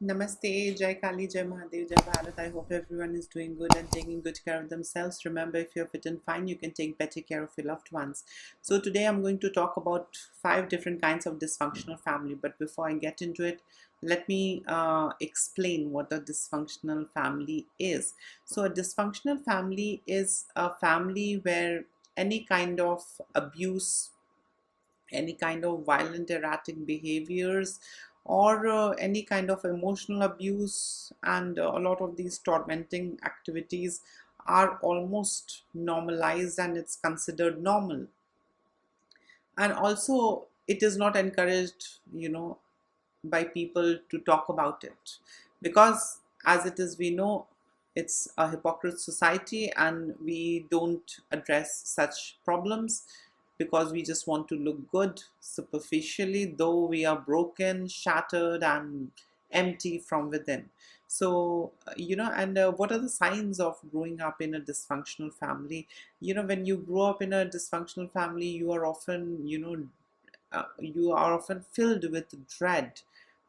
Namaste, Jai Kali, Jai Mahadev, Jai Bharat. I hope everyone is doing good and taking good care of themselves. Remember, if you're fit and fine, you can take better care of your loved ones. So today I'm going to talk about 5 different kinds of dysfunctional family. But before I get into it, let me explain what a dysfunctional family is. So a dysfunctional family is a family where any kind of abuse, any kind of violent erratic behaviors, or any kind of emotional abuse and a lot of these tormenting activities are almost normalized and it's considered normal. And also it is not encouraged, by people to talk about it, because as it is, we know it's a hypocrite society and we don't address such problems because we just want to look good superficially, though we are broken, shattered, and empty from within. So, and what are the signs of growing up in a dysfunctional family? When you grow up in a dysfunctional family, you are often filled with dread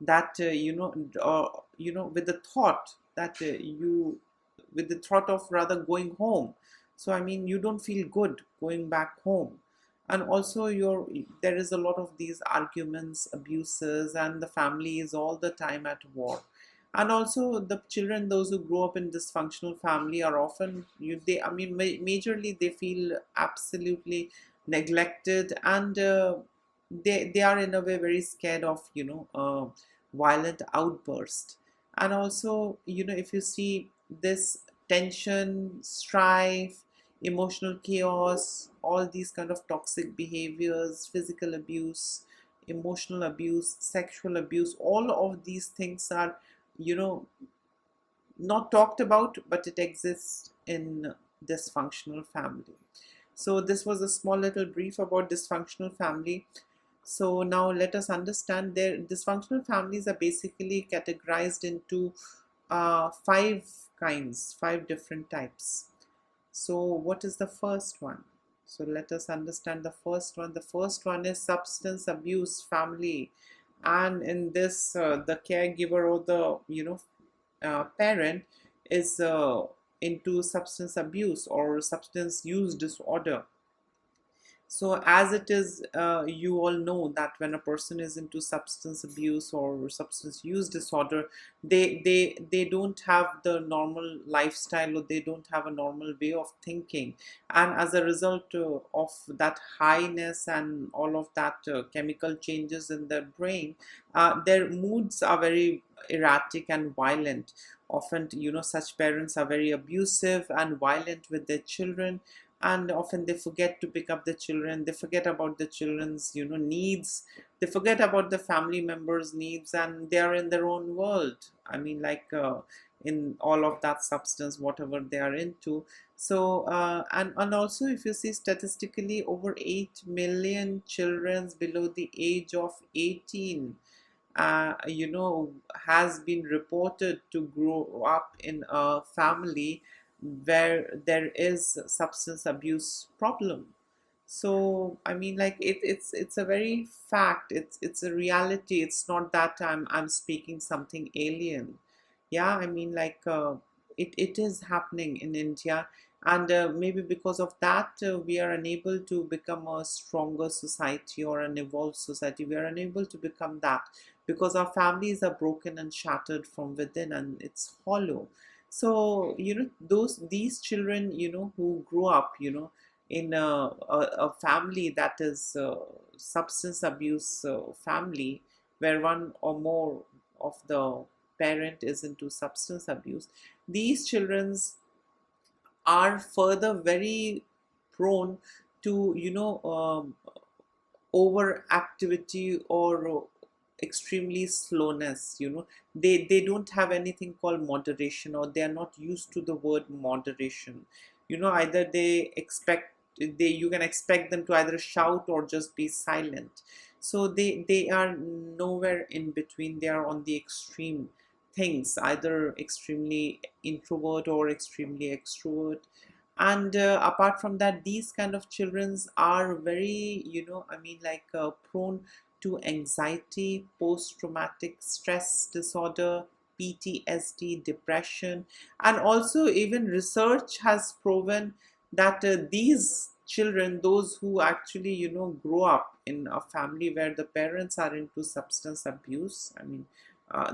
that with the thought that with the thought of rather going home. So I mean, you don't feel good going back home. And also there is a lot of these arguments, abuses, and the family is all the time at war. And also the children, those who grow up in dysfunctional family, are often majorly they feel absolutely neglected, and they are in a way very scared of violent outburst. And also, if you see this tension, strife, emotional chaos, all these kind of toxic behaviors, physical abuse, emotional abuse, sexual abuse, all of these things are you know not talked about, but it exists in dysfunctional family. So this was a small little brief about dysfunctional family. So now let us understand, their dysfunctional families are basically categorized into 5 different types. So what is the first one? So let us understand the first one. The first one is substance abuse family, and in this, the caregiver or the parent is into substance abuse or substance use disorder. So as it is, you all know that when a person is into substance abuse or substance use disorder, they don't have the normal lifestyle, or they don't have a normal way of thinking. And as a result of that highness and all of that chemical changes in their brain, their moods are very erratic and violent. Often, such parents are very abusive and violent with their children, and often they forget to pick up the children, they forget about the children's needs, they forget about the family members needs, and they are in their own world. I mean, like, in all of that substance, whatever they are into. So and also, if you see statistically, over 8 million children below the age of 18 has been reported to grow up in a family where there is substance abuse problem. So I mean, like, it's a very fact, it's a reality. It's not that I'm speaking something alien. Yeah, I mean, like, it is happening in India. And maybe because of that, we are unable to become a stronger society or an evolved society. We are unable to become that because our families are broken and shattered from within, and it's hollow. So these children, who grew up, in a family that is substance abuse family, where one or more of the parent is into substance abuse, these children are further very prone to overactivity or extremely slowness. They don't have anything called moderation, or they are not used to the word moderation. Either you can expect them to either shout or just be silent. So they are nowhere in between. They are on the extreme things, either extremely introvert or extremely extrovert. And apart from that, these kind of childrens are very, prone to anxiety, post-traumatic stress disorder, PTSD, depression. And also even research has proven that these children, those who actually grow up in a family where the parents are into substance abuse, I mean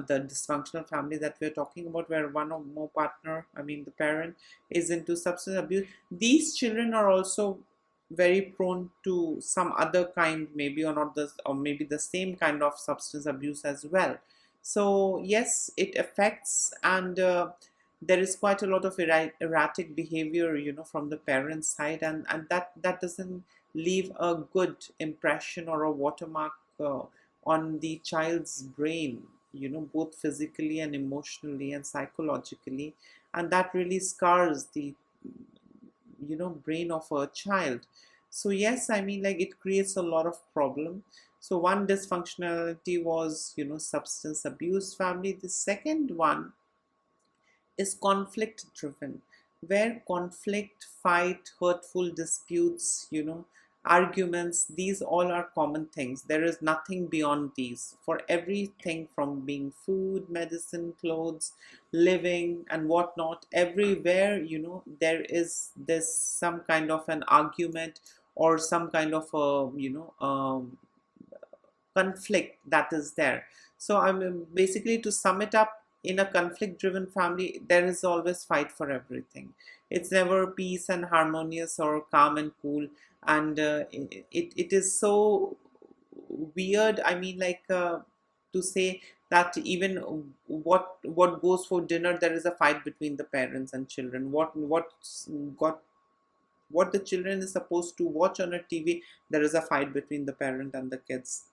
the dysfunctional family that we're talking about, where one or more partner, I mean the parent, is into substance abuse, these children are also very prone to some other kind, maybe or not this, or maybe the same kind of substance abuse as well. So yes, it affects, and there is quite a lot of erratic behavior, from the parents' side, and that doesn't leave a good impression or a watermark on the child's brain, both physically and emotionally and psychologically, and that really scars the brain of a child. So yes, I mean, like, it creates a lot of problem. So one dysfunctionality was substance abuse family. The second one is conflict driven, where conflict, fight, hurtful disputes, arguments, these all are common things. There is nothing beyond these. For everything from being food, medicine, clothes, living, and whatnot, everywhere, there is this some kind of an argument or some kind of a, conflict that is there. So I mean, basically, to sum it up, in a conflict driven family, there is always fight for everything. It's never peace and harmonious or calm and cool. And it is so weird, I mean, like, to say that even what goes for dinner, there is a fight between the parents and children. Got what the children is supposed to watch on a TV, there is a fight between the parent and the kids.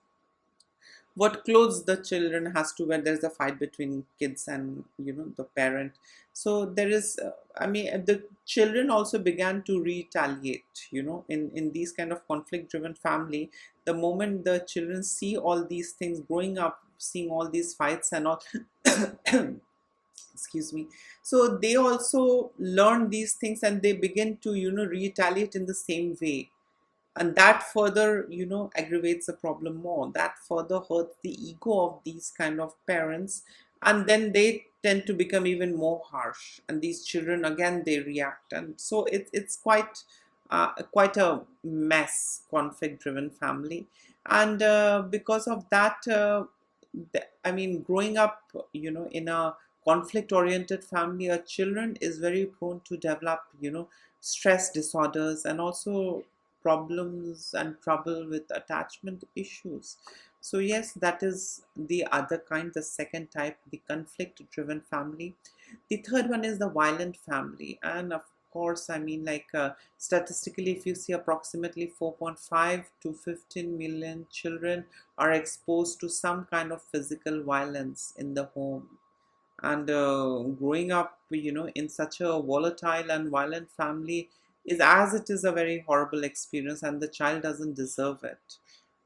What clothes the children has to wear, there's a fight between kids and the parent. So there is I mean, the children also began to retaliate, in these kind of conflict driven family. The moment the children see all these things, growing up seeing all these fights and all, excuse me, so they also learn these things, and they begin to retaliate in the same way. And that further aggravates the problem more, that further hurts the ego of these kind of parents, and then they tend to become even more harsh, and these children again, they react. And so it's quite a mess, conflict driven family. And because of that, I mean, growing up in a conflict oriented family, a children is very prone to develop stress disorders, and also problems and trouble with attachment issues. So yes, that is the other kind, the second type, the conflict driven family. The third one is the violent family. And of course, I mean, like, statistically, if you see, approximately 4.5 to 15 million children are exposed to some kind of physical violence in the home. And growing up in such a volatile and violent family is, as it is, a very horrible experience, and the child doesn't deserve it.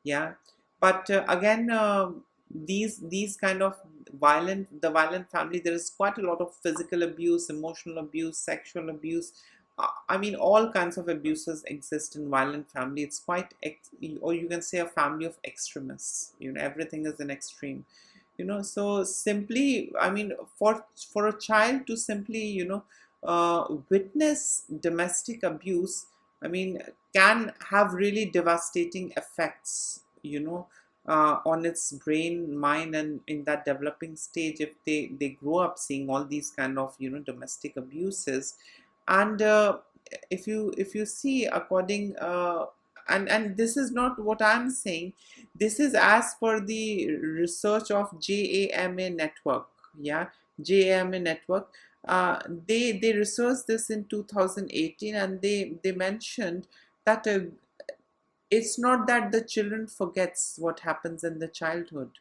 Yeah. But again, these kind of violent family, there is quite a lot of physical abuse, emotional abuse, sexual abuse. I mean, all kinds of abuses exist in violent family. It's quite or you can say a family of extremists. Everything is an extreme. So simply, I mean, for a child to simply witness domestic abuse, I mean, can have really devastating effects, on its brain, mind, and in that developing stage, if they grow up seeing all these kind of domestic abuses. And if you see, according and this is not what I'm saying, this is as per the research of JAMA network. Yeah, JAMA network. They researched this in 2018, and they mentioned that it's not that the children forgets what happens in the childhood,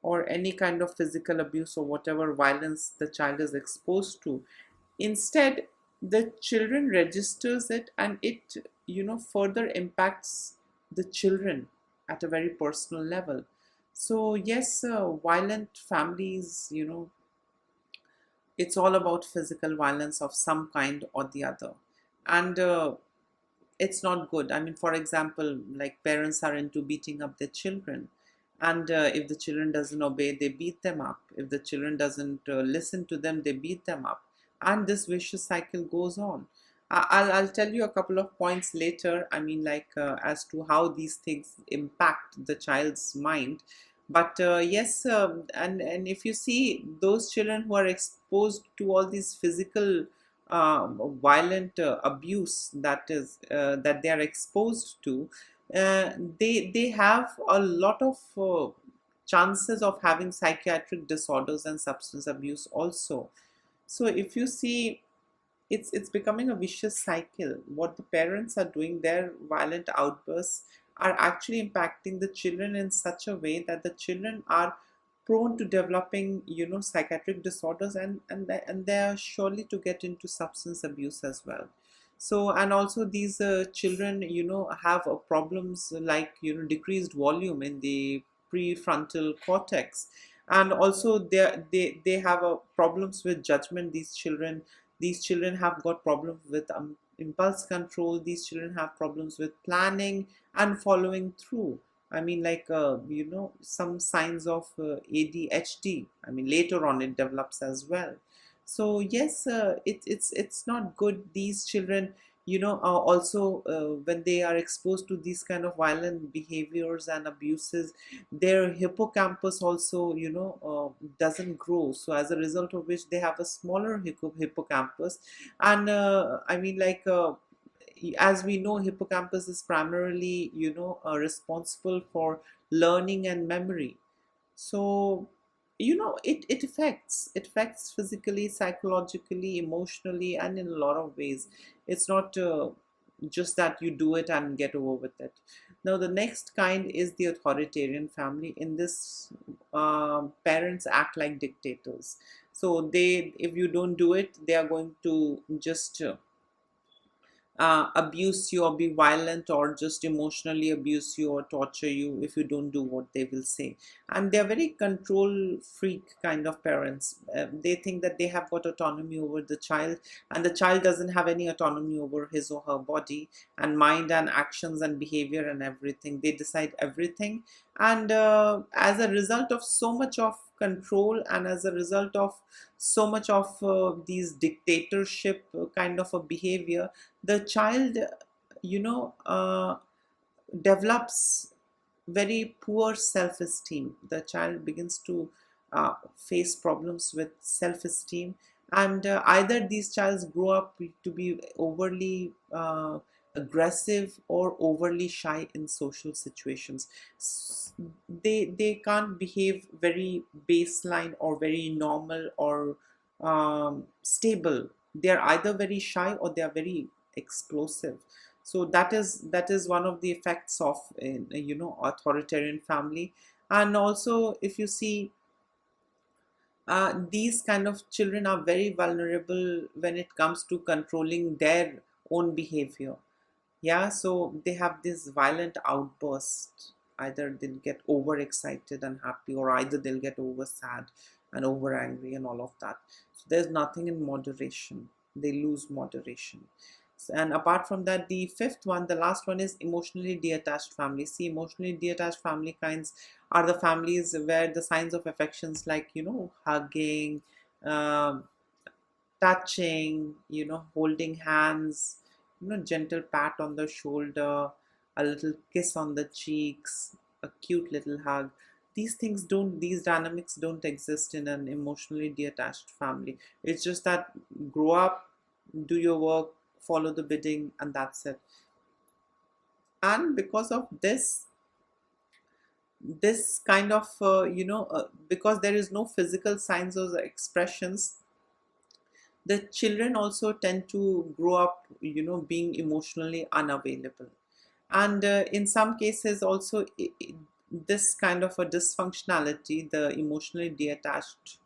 or any kind of physical abuse or whatever violence the child is exposed to. Instead, the children registers it, and it further impacts the children at a very personal level. So yes, violent families, it's all about physical violence of some kind or the other. And it's not good. I mean, for example, like, parents are into beating up their children, And if the children doesn't obey, they beat them up. If the children doesn't listen to them, they beat them up, and this vicious cycle goes on. I'll tell you a couple of points later, I mean, like, as to how these things impact the child's mind. But yes, and if you see those children who are exposed to all these physical violent abuse that they are exposed to, uh, they have a lot of chances of having psychiatric disorders and substance abuse also. So if you see, it's becoming a vicious cycle. What the parents are doing, their violent outbursts are actually impacting the children in such a way that the children are prone to developing, psychiatric disorders, and they are surely to get into substance abuse as well. So, and also these children, have problems like, decreased volume in the prefrontal cortex, and also they have problems with judgment. These children have got problems with impulse control. These children have problems with planning and following through. I mean, like, some signs of ADHD. I mean, later on it develops as well. So yes, it's not good. These children, also when they are exposed to these kind of violent behaviors and abuses, their hippocampus also, doesn't grow. So as a result of which, they have a smaller hippocampus. And I mean, like, as we know, hippocampus is primarily, responsible for learning and memory. So, it affects physically, psychologically, emotionally, and in a lot of ways. It's not just that you do it and get over with it. Now the next kind is the authoritarian family. In this, parents act like dictators. So if you don't do it, they are going to just abuse you or be violent, or just emotionally abuse you or torture you if you don't do what they will say. And they're very control freak kind of parents. They think that they have got autonomy over the child, and the child doesn't have any autonomy over his or her body and mind and actions and behavior and everything. They decide everything. And as a result of so much of control, and as a result of so much of these dictatorship kind of a behavior, the child, you know uh, develops very poor self-esteem. The child begins to face problems with self-esteem. And either these childs grow up to be overly aggressive or overly shy in social situations. They can't behave very baseline or very normal or stable. They are either very shy or they are very explosive. So that is one of the effects of authoritarian family. And also, if you see, these kind of children are very vulnerable when it comes to controlling their own behavior. Yeah, so they have this violent outburst. Either they'll get overexcited and happy, or either they'll get over sad and over angry and all of that. So there's nothing in moderation. They lose moderation. And apart from that, the fifth one, the last one, is emotionally detached family. See, emotionally detached family kinds are the families where the signs of affections, like, hugging, um, touching, holding hands, gentle pat on the shoulder, a little kiss on the cheeks, a cute little hug. These dynamics don't exist in an emotionally detached family. It's just that grow up, do your work, follow the bidding, and that's it. And because of this kind of, because there is no physical signs or expressions, the children also tend to grow up, being emotionally unavailable. And in some cases also, this kind of a dysfunctionality, the emotionally detached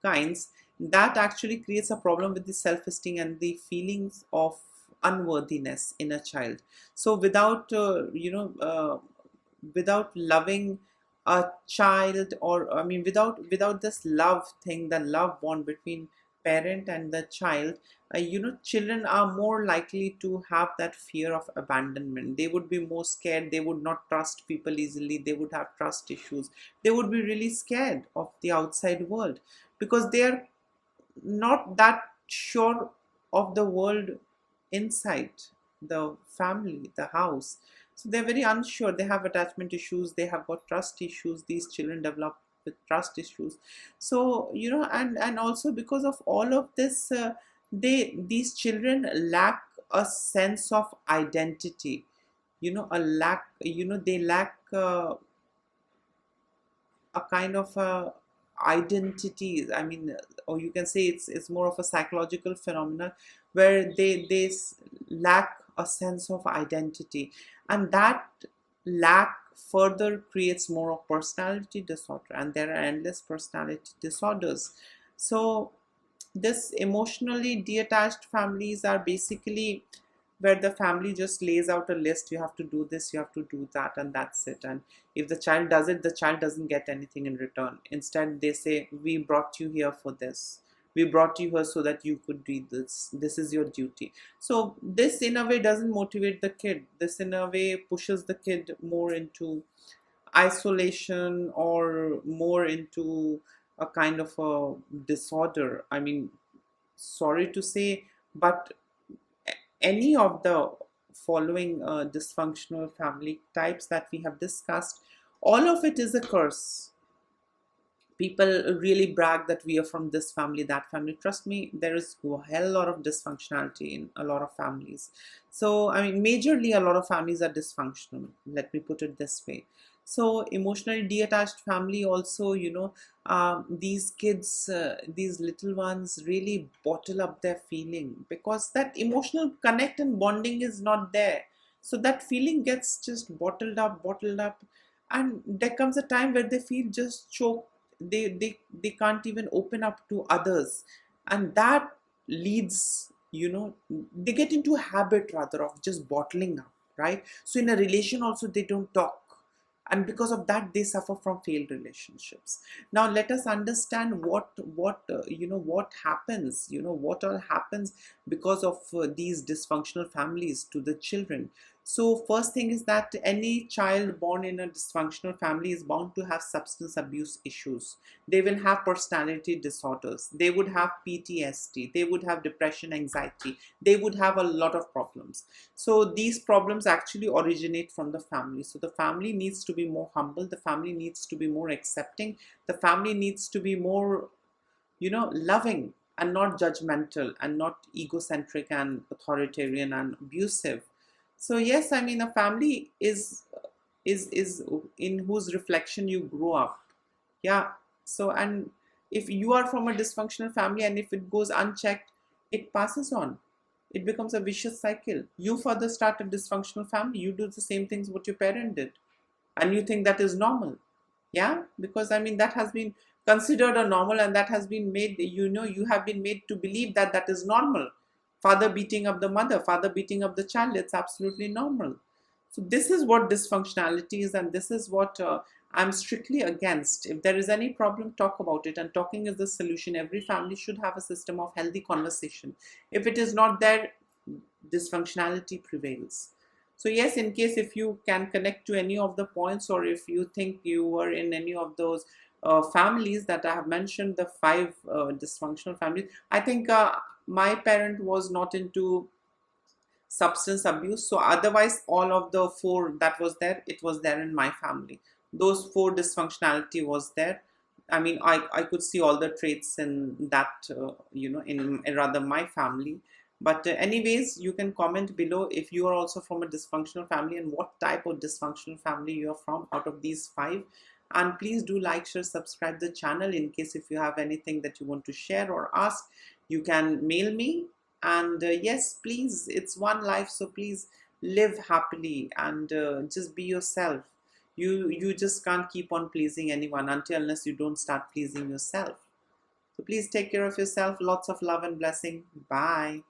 kinds, that actually creates a problem with the self-esteem and the feelings of unworthiness in a child. So without loving a child, or I mean, without this love thing, the love bond between parent and the child, children are more likely to have that fear of abandonment. They would be more scared. They would not trust people easily. They would have trust issues. They would be really scared of the outside world because they are not that sure of the world inside the family, the house. So they're very unsure. They have attachment issues. They have got trust issues. These children develop with trust issues. So and also because of all of this, these children lack a sense of identity. They lack a kind of a identity. I mean, or you can say it's more of a psychological phenomena where they lack a sense of identity, and that lack further creates more of personality disorder, and there are endless personality disorders. So this emotionally detached families are basically where the family just lays out a list. You have to do this, you have to do that, and that's it. And if the child does it, the child doesn't get anything in return. Instead, they say, we brought you here for this. We brought you here so that you could read this. This is your duty. So this in a way doesn't motivate the kid. This in a way pushes the kid more into isolation or more into a kind of a disorder. I mean, sorry to say, but any of the following dysfunctional family types that we have discussed, all of it is a curse. People really brag that we are from this family, that family. Trust me, there is a hell lot of dysfunctionality in a lot of families. So, I mean, majorly a lot of families are dysfunctional. Let me put it this way. So, emotionally detached family also, these kids, these little ones really bottle up their feeling because that emotional connect and bonding is not there. So that feeling gets just bottled up, and there comes a time where they feel just choked. They can't even open up to others, and that leads, they get into a habit rather of just bottling up, right? So in a relation also they don't talk, and because of that they suffer from failed relationships. Now let us understand what happens, what all happens because of these dysfunctional families to the children. So first thing is that any child born in a dysfunctional family is bound to have substance abuse issues. They will have personality disorders. They would have PTSD. They would have depression, anxiety. They would have a lot of problems. So these problems actually originate from the family. So the family needs to be more humble. The family needs to be more accepting. The family needs to be more, loving and not judgmental and not egocentric and authoritarian and abusive. So yes, I mean, a family is in whose reflection you grow up. Yeah. So, and if you are from a dysfunctional family and if it goes unchecked, it passes on. It becomes a vicious cycle. You further start a dysfunctional family. You do the same things what your parent did, and you think that is normal. Yeah, because I mean that has been considered a normal, and that has been made. You have been made to believe that that is normal. Father beating up the mother, father beating up the child, it's absolutely normal. So this is what dysfunctionality is, and this is what I'm strictly against. If there is any problem, talk about it, and talking is the solution. Every family should have a system of healthy conversation. If it is not there, dysfunctionality prevails. So yes, in case if you can connect to any of the points, or if you think you were in any of those families that I have mentioned, the 5 dysfunctional families, I think my parent was not into substance abuse. So otherwise, all of the 4 that was there, it was there in my family. Those 4 dysfunctionality was there. I mean, I could see all the traits in that, in rather my family. But anyways, you can comment below if you are also from a dysfunctional family and what type of dysfunctional family you are from out of these 5. And please do like, share, subscribe the channel. In case if you have anything that you want to share or ask, you can mail me. And yes, please, it's one life, so please live happily and just be yourself. You just can't keep on pleasing anyone unless you don't start pleasing yourself. So please take care of yourself. Lots of love and blessing. Bye.